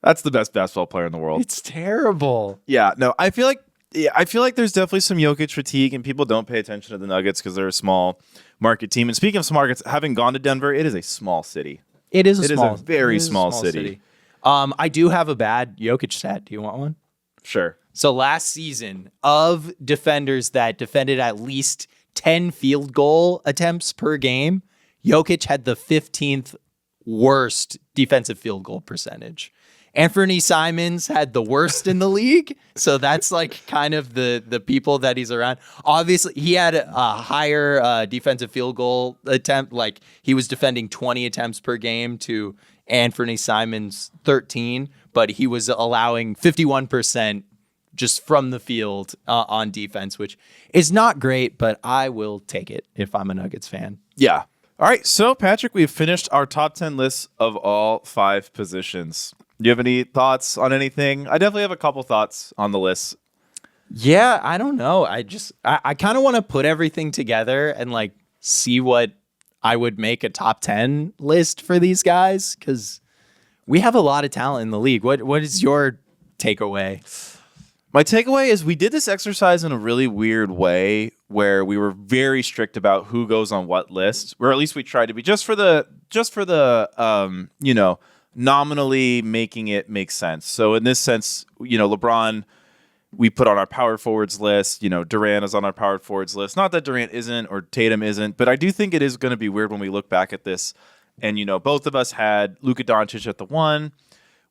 That's the best basketball player in the world. It's terrible. Yeah, no, I feel like there's definitely some Jokic fatigue, and people don't pay attention to the Nuggets because they're a small market team. And speaking of small markets, having gone to Denver, it is a small city. It is a very small city. I do have a bad Jokic stat. Do you want one? Sure. So last season, of defenders that defended at least 10 field goal attempts per game, Jokic had the 15th worst defensive field goal percentage. Anthony Simons had the worst in the league. So that's like kind of the people that he's around. Obviously, he had a higher defensive field goal attempt. Like he was defending 20 attempts per game to Anthony Simons 13, but he was allowing 51% just from the field on defense, which is not great, but I will take it if I'm a Nuggets fan. Yeah. All right. So, Patrick, we've finished our top 10 lists of all 5 positions. Do you have any thoughts on anything? I definitely have a couple thoughts on the list. Yeah, I don't know. I kind of want to put everything together and like see what I would make a top 10 list for these guys, because we have a lot of talent in the league. What is your takeaway? My takeaway is we did this exercise in a really weird way where we were very strict about who goes on what list, or at least we tried to be, just for the nominally making it make sense. So in this sense, LeBron, we put on our power forwards list. Durant is on our power forwards list. Not that Durant isn't or Tatum isn't, but I do think it is going to be weird when we look back at this. And, both of us had Luka Doncic at the 1.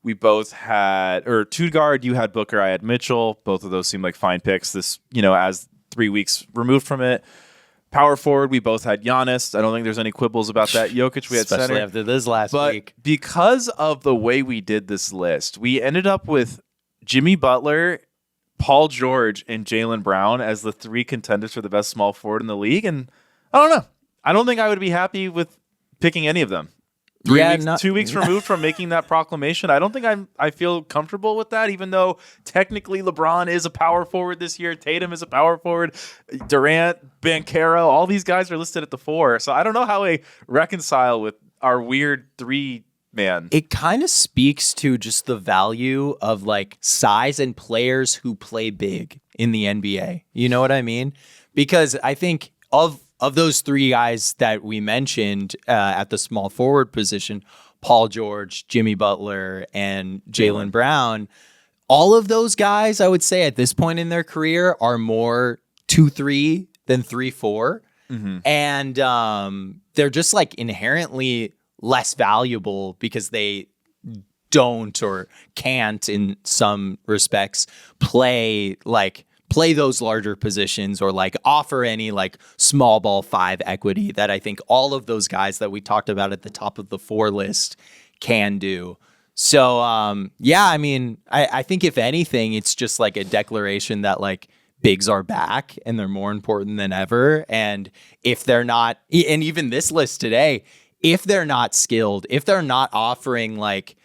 We both had, or 2 guard, you had Booker, I had Mitchell. Both of those seemed like fine picks this, as 3 weeks removed from it. Power forward, we both had Giannis. I don't think there's any quibbles about that. Jokic, we had Especially center. after this last week. Because of the way we did this list, we ended up with Jimmy Butler, Paul George, and Jaylen Brown as the 3 contenders for the best small forward in the league. And I don't know. I don't think I would be happy with picking any of them. 2 weeks removed from making that proclamation, I don't think I feel comfortable with that, even though technically LeBron is a power forward this year. Tatum is a power forward. Durant, Banchero, all these guys are listed at the 4. So I don't know how I reconcile with our weird 3-man. It kind of speaks to just the value of like size and players who play big in the NBA. You know what I mean? Because I think of those 3 guys that we mentioned at the small forward position, Paul George, Jimmy Butler, and Jaylen Brown, all of those guys, I would say at this point in their career, are more 2-3 than 3-4. Mm-hmm. And they're just like inherently less valuable because they don't or can't in some respects play those larger positions or like offer any like small ball 5 equity that I think all of those guys that we talked about at the top of the 4 list can do. So, I think if anything, it's just like a declaration that like bigs are back and they're more important than ever. And if they're not, and even this list today, if they're not skilled, if they're not offering like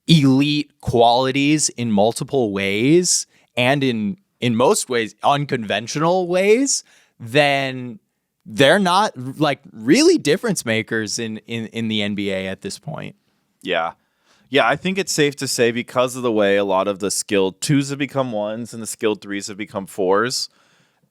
elite qualities in multiple ways and in most ways, unconventional ways, then they're not like really difference makers in the NBA at this point. Yeah. Yeah, I think it's safe to say because of the way a lot of the skilled 2s have become 1s and the skilled 3s have become 4s,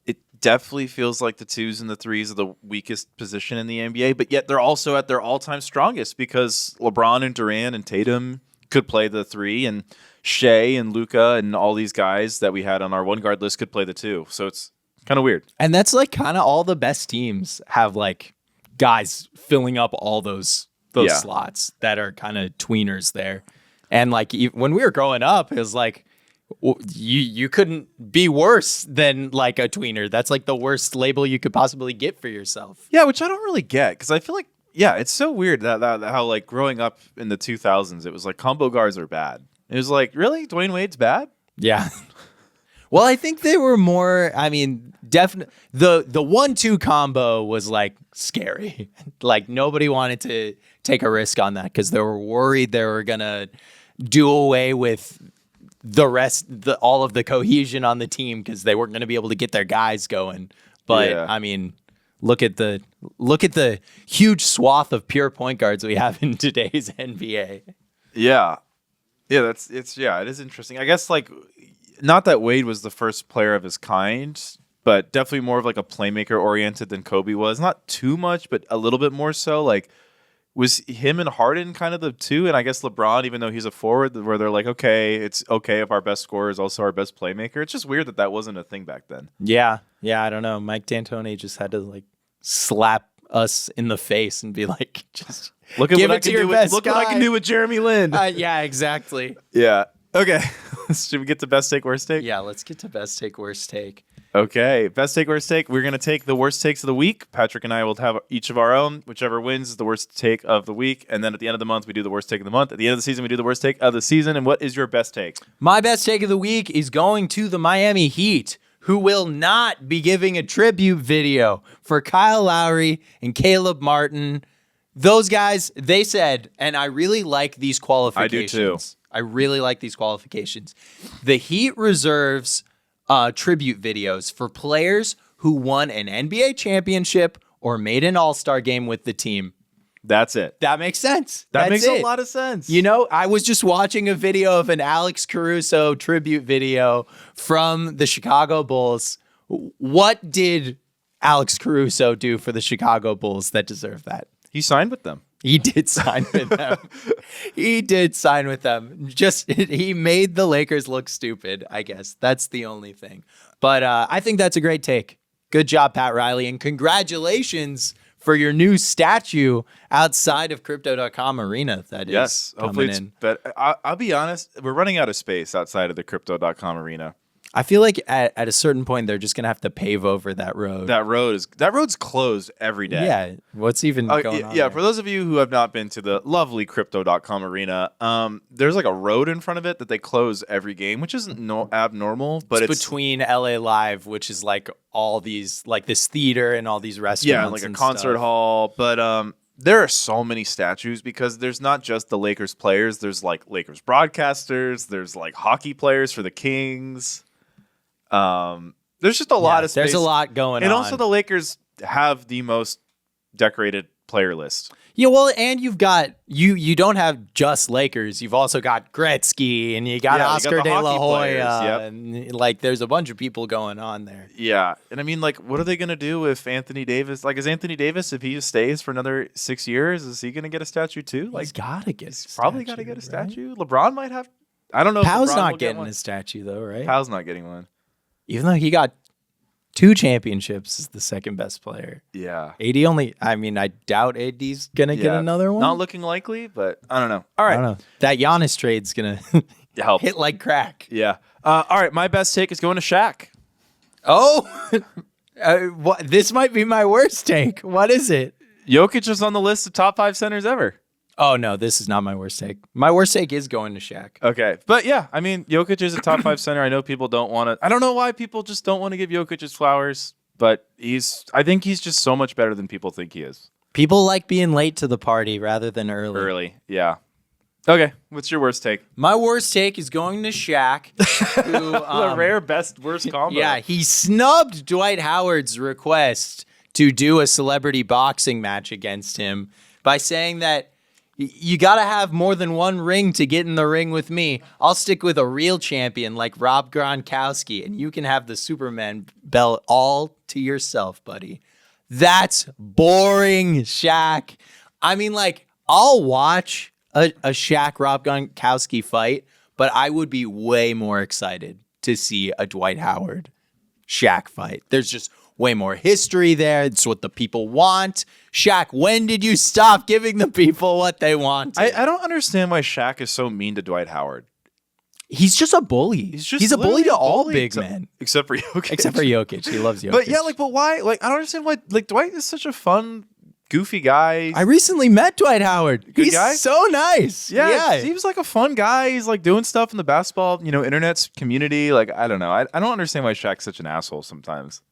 it definitely feels like the 2s and the 3s are the weakest position in the NBA, but yet they're also at their all-time strongest because LeBron and Durant and Tatum could play the 3, and Shea and Luka and all these guys that we had on our 1 guard list could play the 2. So it's kind of weird. And that's like kind of all the best teams have like guys filling up all those slots that are kind of tweeners there. And like when we were growing up, it was like you couldn't be worse than like a tweener. That's like the worst label you could possibly get for yourself. Yeah, which I don't really get because I feel like, yeah, it's so weird that how like growing up in the 2000s, it was like combo guards are bad. It was like, really? Dwayne Wade's bad? Yeah. Well, I think they were more, definitely the 1-2 combo was like scary. Like nobody wanted to take a risk on that because they were worried they were going to do away with the rest, all of the cohesion on the team because they weren't going to be able to get their guys going. But yeah. Look at the huge swath of pure point guards we have in today's NBA. Yeah. Yeah, it is interesting. I guess like not that Wade was the first player of his kind, but definitely more of like a playmaker oriented than Kobe was. Not too much, but a little bit more so. Like was him and Harden kind of the 2, and I guess LeBron, even though he's a forward, where they're like, okay, it's okay if our best scorer is also our best playmaker. It's just weird that wasn't a thing back then. Yeah, I don't know. Mike D'Antoni just had to like slap us in the face and be like, just look at what I can do. Look what I can do with Jeremy Lin. Yeah, exactly. Yeah. Okay. Should we get to best take, worst take? Yeah, let's get to best take, worst take. Okay, best take, worst take. We're going to take the worst takes of the week. Patrick and I will have each of our own. Whichever wins is the worst take of the week. And then at the end of the month, we do the worst take of the month. At the end of the season, we do the worst take of the season. And what is your best take? My best take of the week is going to the Miami Heat, who will not be giving a tribute video for Kyle Lowry and Caleb Martin. Those guys, they said, and I really like these qualifications. I do too. I really like these qualifications. The Heat reserves tribute videos for players who won an NBA championship or made an all-star game with the team. That's it. That makes sense. That makes it. a lot of sense. You know, I was just watching a video of an Alex Caruso tribute video from the Chicago Bulls. What did Alex Caruso do for the Chicago Bulls that deserve that? He signed with them. He did sign with them. He did sign with them. Just he made the Lakers look stupid, I guess. That's the only thing. But I think that's a great take. Good job, Pat Riley. And congratulations for your new statue outside of Crypto.com arena. That is Yes, hopefully it's in. But I'll be honest, we're running out of space outside of the Crypto.com arena. I feel like at a certain point they're just gonna have to pave over that road. That road's closed every day. Yeah. What's even going on? Yeah, there? for those of you who have not been to the lovely Crypto.com arena, there's like a road in front of it that they close every game, which isn't abnormal, but it's between LA Live, which is like all these, like this theater and all these restaurants. yeah, like a and concert stuff. hall. But there are so many statues because there's not just the Lakers players. There's like Lakers broadcasters. There's like hockey players for the Kings. There's just a lot of space. There's a lot going on. And also the Lakers have the most decorated player list. Yeah, well, and you've got you don't have just Lakers. You've also got Gretzky and you got Oscar the De La hockey Hoya. players, yep. And like there's a bunch of people going on there. Yeah. And I mean, like, what are they going to do if Anthony Davis, like, is Anthony Davis, if he stays for another 6 years, is he going to get a statue too? Like, He's gotta get a probably got to get a statue. LeBron might have. I don't know. Powell's if LeBron will not get getting one. a statue though, right? Powell's not getting one. Even though he got 2 championships as the second best player. Yeah. AD only, I mean, I doubt AD's going to get another one. Not looking likely, but I don't know. All right. I don't know. That Giannis trade's going to Help. hit like crack. Yeah. All right. My best take is going to Shaq. Oh, this might be my worst take. What is it? Jokic is on the list of top 5 centers ever. Oh, no, this is not my worst take. My worst take is going to Shaq. Okay. But yeah, I mean, Jokic is a top 5 center. I know people don't want to. I don't know why people just don't want to give Jokic his flowers, but I think he's just so much better than people think he is. People like being late to the party rather than early. Early. Yeah. Okay. What's your worst take? My worst take is going to Shaq. Who, The rare best worst combo. Yeah, he snubbed Dwight Howard's request to do a celebrity boxing match against him by saying that you got to have more than one ring to get in the ring with me. I'll stick with a real champion like Rob Gronkowski, and you can have the Superman belt all to yourself, buddy. That's boring, Shaq. I mean, like, I'll watch a Shaq Rob Gronkowski fight, but I would be way more excited to see a Dwight Howard Shaq fight. There's just way more history there. It's what the people want. Shaq, when did you stop giving the people what they want? I don't understand why Shaq is so mean to Dwight Howard. He's just a bully. He's a bully to all big men. Except for Jokic. Except for Jokic. He loves Jokic. But yeah, but why? Like, I don't understand why. Like, Dwight is such a fun, goofy guy. I recently met Dwight Howard. Good He's guy? so nice. Yeah, he was like a fun guy. He's like doing stuff in the basketball, internet's community. Like, I don't know. I don't understand why Shaq's such an asshole sometimes.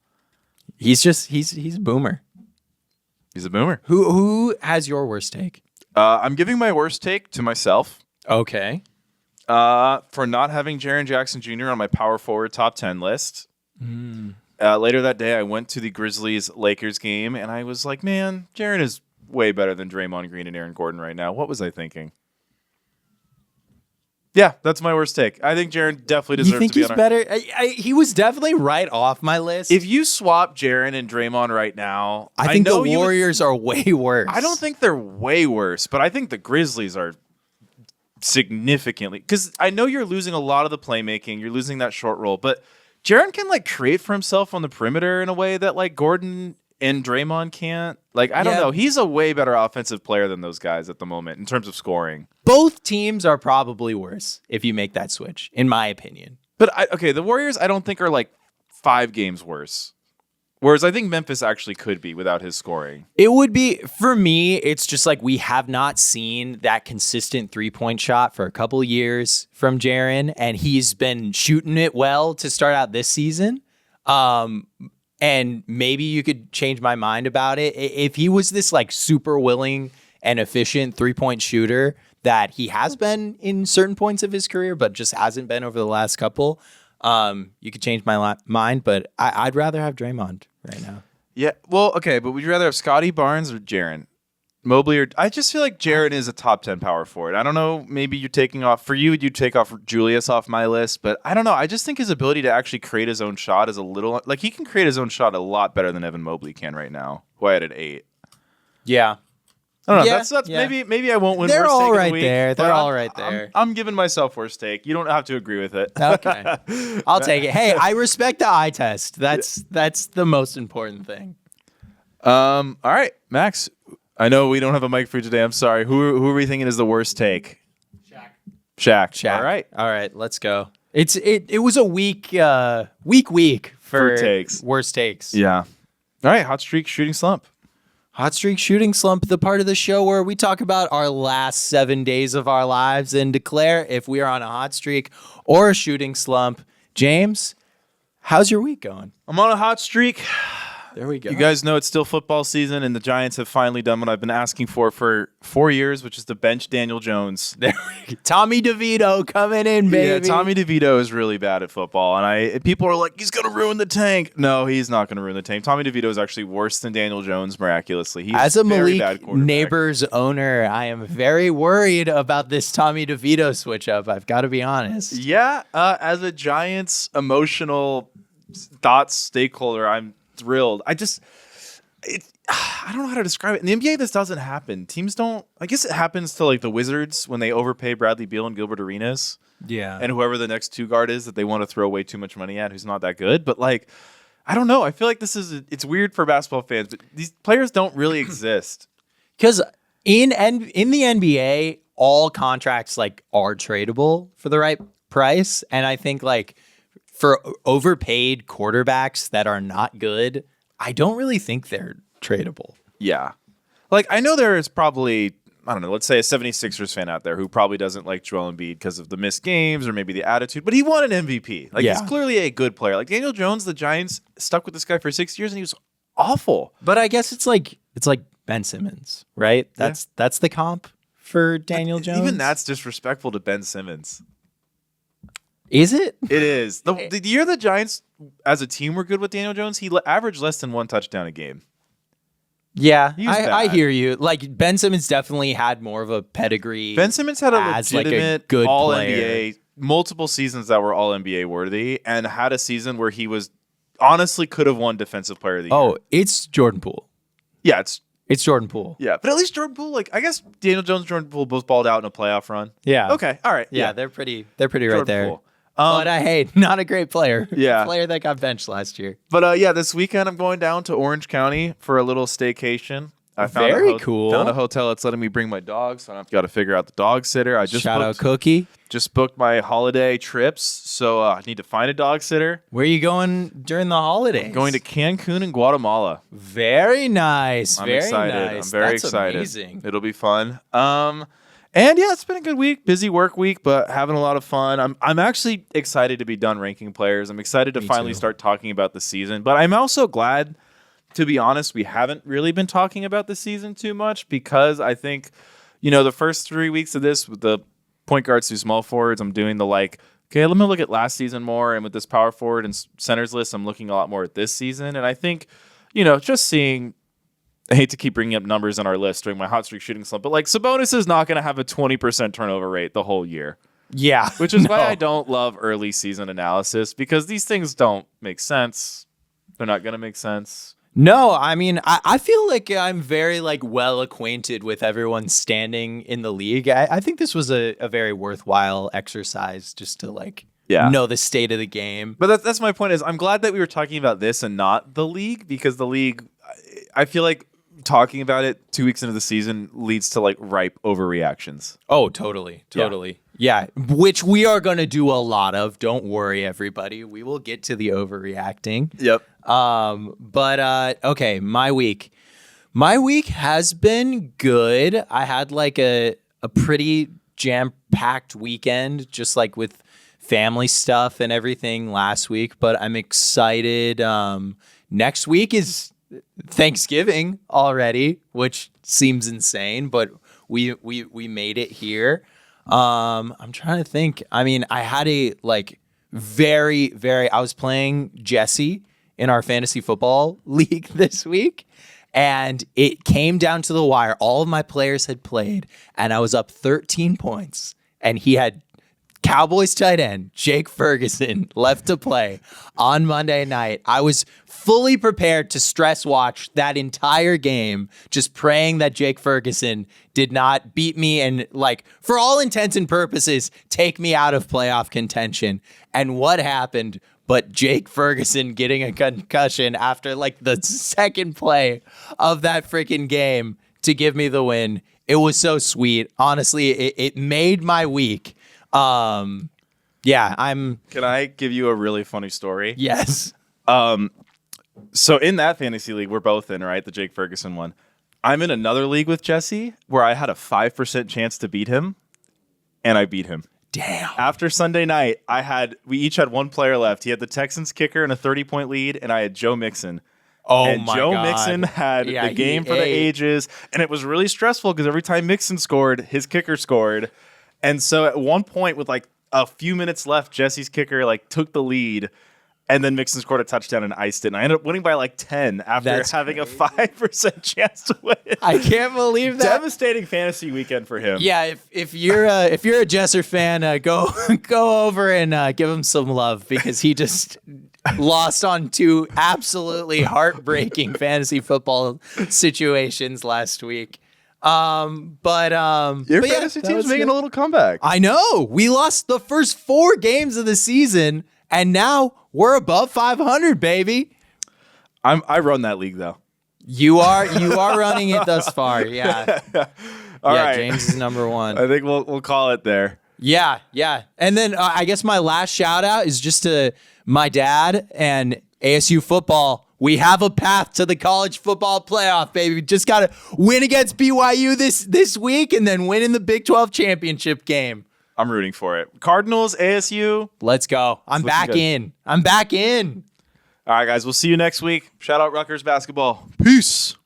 He's a boomer. He's a boomer. Who has your worst take? I'm giving my worst take to myself. Okay. For not having Jaren Jackson Jr. on my power forward top 10 list. Later that day, I went to the Grizzlies-Lakers game, and I was like, man, Jaren is way better than Draymond Green and Aaron Gordon right now. What was I thinking? Yeah, that's my worst take. I think Jaren definitely deserves You think to be he's on better? He was definitely right off my list. If you swap Jaren and Draymond right now, I think the know Warriors are way worse. I don't think they're way worse, but I think the Grizzlies are significantly, because I know you're losing a lot of the playmaking, you're losing that short roll, but Jaren can like create for himself on the perimeter in a way that like Gordon and Draymond can't. Like, I don't know. He's a way better offensive player than those guys at the moment in terms of scoring. Both teams are probably worse if you make that switch, in my opinion. But the Warriors I don't think are like 5 games worse. Whereas I think Memphis actually could be without his scoring. It would be, for me, it's just like we have not seen that consistent 3-point shot for a couple years from Jaren, and he's been shooting it well to start out this season. And maybe you could change my mind about it. If he was this like super willing and efficient 3-point shooter that he has been in certain points of his career, but just hasn't been over the last couple, you could change my mind, but I'd rather have Draymond right now. Yeah, well, okay, but would you rather have Scotty Barnes or Jaren? Mobley or I just feel like Jarrett is a top 10 power forward. I don't know, maybe you're taking off for you take off Julius off my list, but I don't know. I just think his ability to actually create his own shot is a little like he can create his own shot a lot better than Evan Mobley can right now, who I had at 8. Yeah. I don't know. Yeah, That's yeah. maybe I won't win. They're worst all take of right the week, there. but They're all right there. I'm giving myself worst take. You don't have to agree with it. Okay. I'll take it. Hey, I respect the eye test. That's the most important thing. All right, Max. I know we don't have a mic for you today. I'm sorry. Who are we thinking is the worst take? Shaq. All right, let's go. It was a week for takes. Worst takes. Yeah. All right, hot streak shooting slump. Hot streak shooting slump, the part of the show where we talk about our last 7 days of our lives and declare if we are on a hot streak or a shooting slump. James, how's your week going? I'm on a hot streak. There we go. You guys know it's still football season, and the Giants have finally done what I've been asking for 4 years, which is to bench Daniel Jones. Tommy DeVito coming in, baby. Yeah, Tommy DeVito is really bad at football, and people are like, he's going to ruin the tank. No, he's not going to ruin the tank. Tommy DeVito is actually worse than Daniel Jones, miraculously. He's As a very bad Malik quarterback. Neighbors owner, I am very worried about this Tommy DeVito switch up. I've got to be honest. Yeah, as a Giants emotional thoughts stakeholder, I'm thrilled. I don't know how to describe it. In the NBA, this doesn't happen. Teams don't. I guess it happens to like the Wizards when they overpay Bradley Beal and Gilbert Arenas, Yeah. and whoever the next 2 guard is that they want to throw way too much money at, who's not that good. But like, I don't know. I feel like it's weird for basketball fans, but these players don't really exist. Because in the NBA, all contracts like are tradable for the right price, and I think like for overpaid quarterbacks that are not good, I don't really think they're tradable. Yeah. Like, I know there is probably, I don't know, let's say a 76ers fan out there who probably doesn't like Joel Embiid because of the missed games or maybe the attitude, but he won an MVP. Like, he's clearly a good player. Like, Daniel Jones, the Giants stuck with this guy for 6 years and he was awful. But I guess it's like Ben Simmons, right? That's the comp for Daniel Jones. Even that's disrespectful to Ben Simmons. Is it? It is. The year the Giants as a team were good with Daniel Jones, he averaged less than 1 touchdown a game. Yeah, He was I bad. hear you. Like Ben Simmons definitely had more of a pedigree. Ben Simmons had a as, like, a legitimate good All-NBA, multiple seasons that were All-NBA worthy, and had a season where he was honestly could have won Defensive Player of the Year. Oh, it's Jordan Poole. Yeah, it's Jordan Poole. yeah, but at least Jordan Poole, like I guess Daniel Jones and Jordan Poole both balled out in a playoff run. Yeah. Okay, all right. Yeah, they're pretty right Jordan there. Poole. But hey, not a great player. Yeah. Player that got benched last year. But yeah, this weekend I'm going down to Orange County for a little staycation. I found Very cool. Found a hotel that's letting me bring my dog, so I've got to figure out the dog sitter. I just Shout out Cookie. just booked my holiday trips, so I need to find a dog sitter. Where are you going during the holidays? I'm going to Cancun and Guatemala. Very nice. I'm very excited. nice. I'm very That's excited. Amazing. It'll be fun. And yeah, it's been a good week. Busy work week, but having a lot of fun. I'm actually excited to be done ranking players. I'm excited to finally too. start talking about the season. But I'm also glad, to be honest, we haven't really been talking about the season too much because I think, the first 3 weeks of this with the point guards through small forwards, I'm doing the okay, let me look at last season more. And with this power forward and centers list, I'm looking a lot more at this season. And I think, just seeing, I hate to keep bringing up numbers on our list during my hot streak shooting slump, but Sabonis is not going to have a 20% turnover rate the whole year. Yeah. Which is why I don't love early season analysis, because these things don't make sense. They're not going to make sense. No, I mean, I feel like I'm very well acquainted with everyone's standing in the league. I think this was a very worthwhile exercise just to know the state of the game. But that's my point is I'm glad that we were talking about this and not the league, because the league, I feel like talking about it 2 weeks into the season leads to ripe overreactions. Oh, totally. Yeah, which we are going to do a lot of. Don't worry, everybody. We will get to the overreacting. Yep. Okay, my week. My week has been good. I had like a pretty jam-packed weekend, just like with family stuff and everything last week. But I'm excited. Next week is Thanksgiving already, which seems insane, but we made it here. I'm trying to think. I mean, I had a like I was playing Jesse in our fantasy football league this week, and it came down to the wire. All of my players had played, and I was up 13 points, and he had Cowboys tight end Jake Ferguson left to play on Monday night. I was fully prepared to stress watch that entire game, just praying that Jake Ferguson did not beat me and, like, for all intents and purposes, take me out of playoff contention. And what happened but Jake Ferguson getting a concussion after, like, the second play of that freaking game to give me the win. It was so sweet. Honestly, it made my week. Can I give you a really funny story? Yes. So in that fantasy league we're both in, right? The Jake Ferguson one. I'm in another league with Jesse where I had a 5% chance to beat him, and I beat him. Damn. After Sunday night, we each had one player left. He had the Texans kicker and a 30-point lead, and I had Joe Mixon. Oh, and my Joe God. Mixon had the game for the ages, and it was really stressful because every time Mixon scored, his kicker scored. And so at one point, with like a few minutes left, Jesse's kicker like took the lead, and then Mixon scored a touchdown and iced it. And I ended up winning by like 10 after having a 5% chance to win. I can't believe that. Devastating fantasy weekend for him. Yeah, if you're a Jesser fan, go over and give him some love, because he just lost on two absolutely heartbreaking fantasy football situations last week. Your fantasy team's making a little comeback. I know. We lost the first 4 games of the season, and now we're above 500, baby. I run that league though. You are running it thus far. Yeah. All right. James is number 1. I think we'll call it there. Yeah. And then I guess my last shout out is just to my dad and ASU football. We have a path to the college football playoff, baby. Just got to win against BYU this week and then win in the Big 12 championship game. I'm rooting for it. Cardinals, ASU. Let's go. I'm back in. All right, guys. We'll see you next week. Shout out Rutgers basketball. Peace.